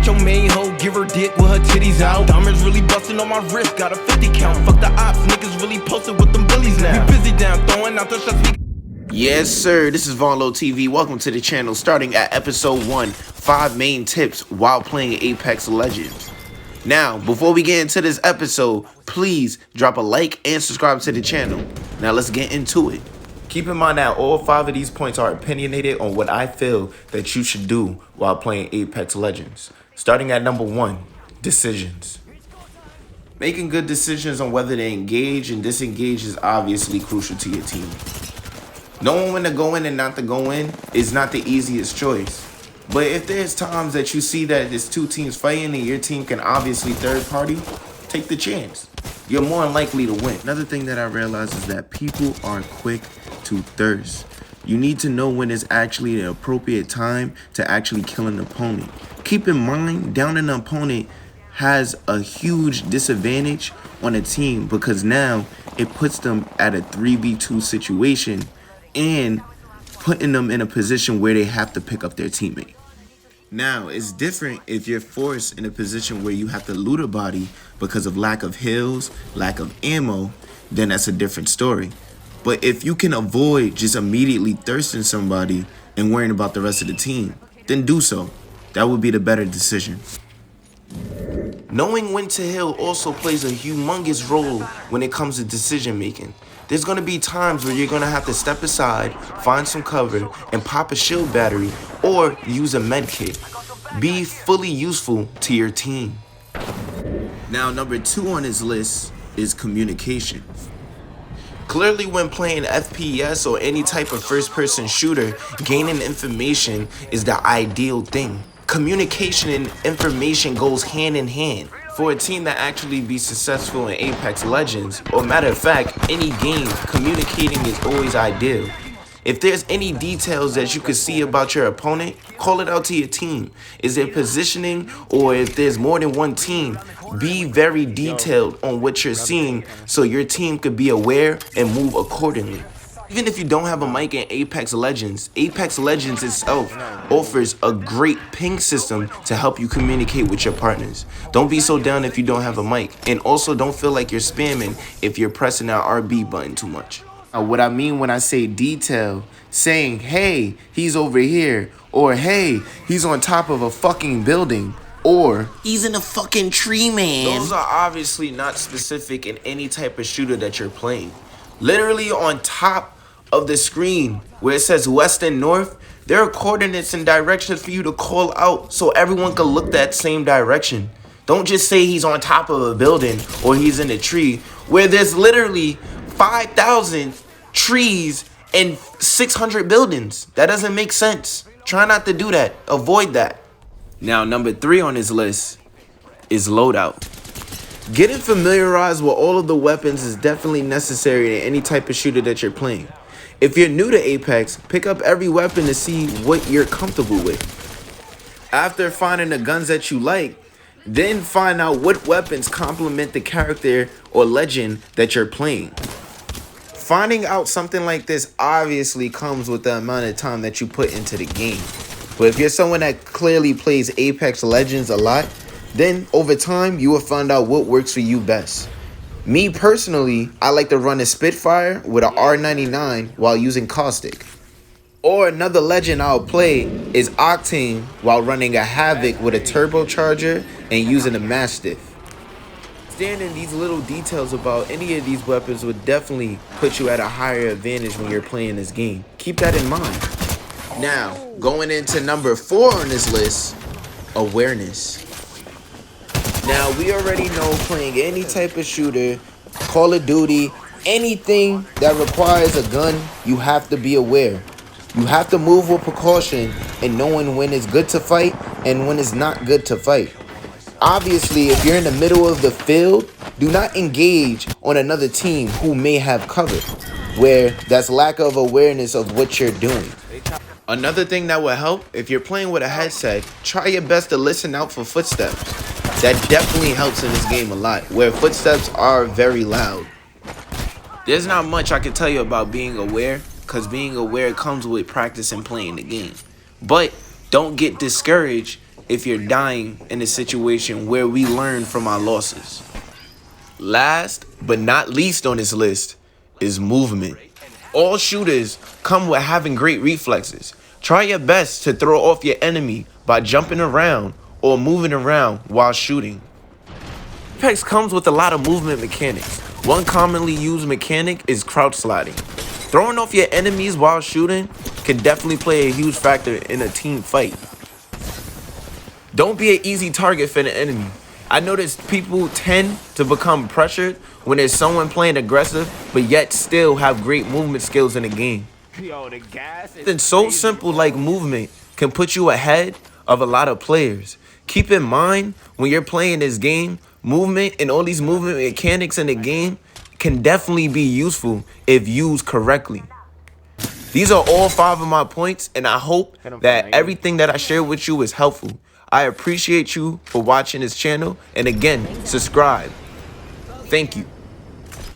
with your main hoe, give her dick with her titties out. Diamonds really busting on my wrist, got a 50 count. Fuck the ops, niggas really posted with them billies now. We busy down, throwing out the shots. Yes, sir. This is Loadout TV. Welcome to the channel. Starting at episode 1, 5 main tips while playing Apex Legends. Now, before we get into this episode, please drop a like and subscribe to the channel. Now, let's get into it. Keep in mind that all 5 of these points are opinionated on what I feel that you should do while playing Apex Legends. Starting at number 1, decisions. Making good decisions on whether to engage and disengage is obviously crucial to your team. Knowing when to go in and not to go in is not the easiest choice. But if there's times that you see that there's 2 teams fighting and your team can obviously third party, take the chance. You're more likely to win. Another thing that I realized is that people are quick to thirst. You need to know when is actually the appropriate time to actually kill an opponent. Keep in mind, down an opponent has a huge disadvantage on a team because now it puts them at a 3v2 situation and putting them in a position where they have to pick up their teammate. Now, it's different if you're forced in a position where you have to loot a body because of lack of heals, lack of ammo, then that's a different story. But if you can avoid just immediately thirsting somebody and worrying about the rest of the team, then do so. That would be the better decision. Knowing when to heal also plays a humongous role when it comes to decision making. There's going to be times where you're going to have to step aside, find some cover, and pop a shield battery or use a med kit. Be fully useful to your team. Now, number 2 on his list is communication. Clearly, when playing FPS or any type of first-person shooter, gaining information is the ideal thing. Communication and information goes hand in hand. For a team that actually be successful in Apex Legends, or matter of fact, any game, communicating is always ideal. If there's any details that you could see about your opponent, call it out to your team. Is there positioning, or if there's more than one team, be very detailed on what you're seeing so your team could be aware and move accordingly. Even if you don't have a mic in Apex Legends itself offers a great ping system to help you communicate with your partners. Don't be so down if you don't have a mic, and also don't feel like you're spamming if you're pressing that RB button too much. What I mean when I say detail, saying, hey, he's over here, or hey, he's on top of a fucking building, or he's in a fucking tree, man. Those are obviously not specific in any type of shooter that you're playing. Literally on top of the screen where it says west and north, there are coordinates and directions for you to call out so everyone can look that same direction. Don't just say he's on top of a building or he's in a tree where there's literally 5,000 trees and 600 buildings. That doesn't make sense. Try not to do that. Avoid that. Now, number 3 on his list is loadout. Getting familiarized with all of the weapons is definitely necessary in any type of shooter that you're playing. If you're new to Apex, pick up every weapon to see what you're comfortable with. After finding the guns that you like, then find out what weapons complement the character or legend that you're playing. Finding out something like this obviously comes with the amount of time that you put into the game. But if you're someone that clearly plays Apex Legends a lot, then over time you will find out what works for you best. Me personally, I like to run a Spitfire with a R99 while using Caustic. Or another legend I'll play is Octane while running a Havoc with a turbocharger and using a Mastiff. Understanding these little details about any of these weapons would definitely put you at a higher advantage when you're playing this game. Keep that in mind. Now, going into number 4 on this list, awareness. Now, we already know playing any type of shooter, Call of Duty, anything that requires a gun, you have to be aware. You have to move with precaution and knowing when it's good to fight and when it's not good to fight. Obviously, if you're in the middle of the field, do not engage on another team who may have cover, where that's lack of awareness of what you're doing. Another thing that will help, if you're playing with a headset, try your best to listen out for footsteps. That definitely helps in this game a lot, where footsteps are very loud. There's not much I can tell you about being aware, because being aware comes with practice and playing the game. But don't get discouraged if you're dying in a situation where we learn from our losses. Last but not least on this list is movement. All shooters come with having great reflexes. Try your best to throw off your enemy by jumping around or moving around while shooting. Apex comes with a lot of movement mechanics. One commonly used mechanic is crouch sliding. Throwing off your enemies while shooting can definitely play a huge factor in a team fight. Don't be an easy target for the enemy. I noticed people tend to become pressured when there's someone playing aggressive, but yet still have great movement skills in the game. Something so simple like movement can put you ahead of a lot of players. Keep in mind, when you're playing this game, movement and all these movement mechanics in the game can definitely be useful if used correctly. These are all 5 of my points, and I hope that everything that I shared with you is helpful. I appreciate you for watching this channel, and again, subscribe. Thank you.